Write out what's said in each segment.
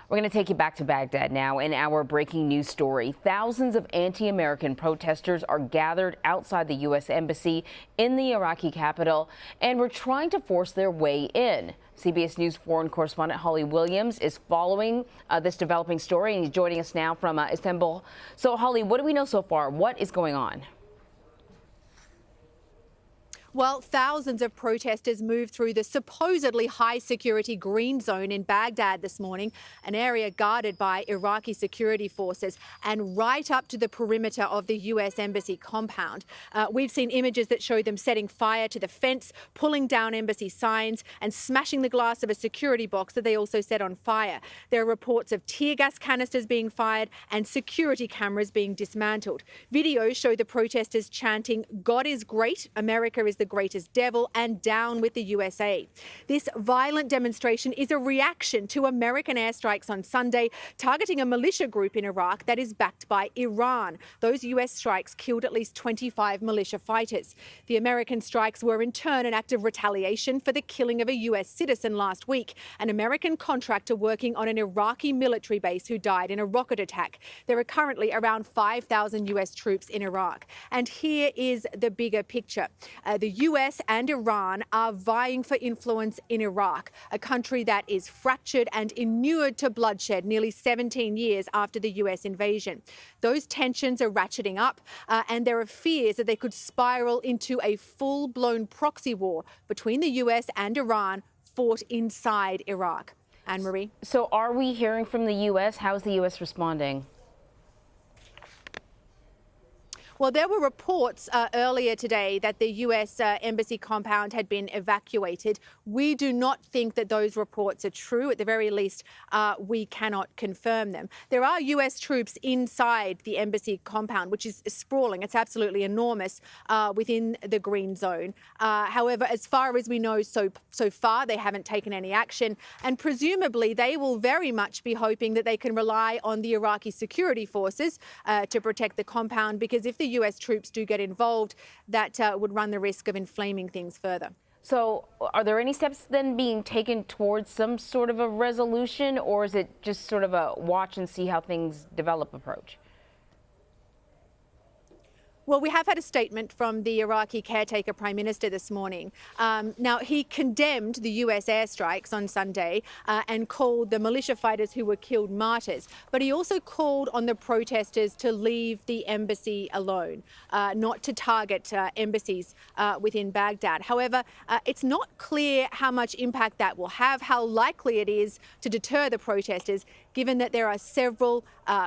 We're going to take you back to Baghdad now. In our breaking news story, thousands of anti-American protesters are gathered outside the U.S. Embassy in the Iraqi capital and were trying to force their way in. CBS News foreign correspondent Holly Williams is following this developing story, and he's joining us now from Istanbul. So, Holly, what do we know so far? What is going on? Well, thousands of protesters moved through the supposedly high-security green zone in Baghdad this morning, an area guarded by Iraqi security forces, and right up to the perimeter of the U.S. Embassy compound. We've seen images that show them setting fire to the fence, pulling down embassy signs, and smashing the glass of a security box that they also set on fire. There are reports of tear gas canisters being fired and security cameras being dismantled. Videos show the protesters chanting, "God is great, America is the greatest devil," and "down with the USA." This violent demonstration is a reaction to American airstrikes on Sunday targeting a militia group in Iraq that is backed by Iran. Those US strikes killed at least 25 militia fighters. The American strikes were in turn an act of retaliation for the killing of a US citizen last week, an American contractor working on an Iraqi military base who died in a rocket attack. There are currently around 5,000 US troops in Iraq. And here is the bigger picture. The US and Iran are vying for influence in Iraq, a country that is fractured and inured to bloodshed nearly 17 years after the US invasion. Those tensions are ratcheting up, and there are fears that they could spiral into a full-blown proxy war between the US and Iran fought inside Iraq. Anne-Marie? So are we hearing from the U.S.? How is the U.S. responding? Well, there were reports earlier today that the U.S. Embassy compound had been evacuated. We do not think that those reports are true. At the very least, we cannot confirm them. There are U.S. troops inside the embassy compound, which is sprawling. It's absolutely enormous within the green zone. However, as far as we know so far, they haven't taken any action. And presumably, they will very much be hoping that they can rely on the Iraqi security forces to protect the compound, because if the US troops do get involved, that would run the risk of inflaming things further. So are there any steps then being taken towards some sort of a resolution, or is it just sort of a watch and see how things develop approach? Well, we have had a statement from the Iraqi caretaker prime minister this morning. Now, he condemned the US airstrikes on Sunday and called the militia fighters who were killed martyrs. But he also called on the protesters to leave the embassy alone, not to target embassies within Baghdad. However, it's not clear how much impact that will have, how likely it is to deter the protesters, given that there are several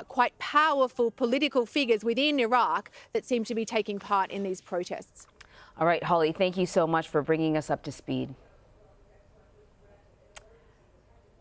quite powerful political figures within Iraq that seem to be taking part in these protests. All right, Holly, thank you so much for bringing us up to speed.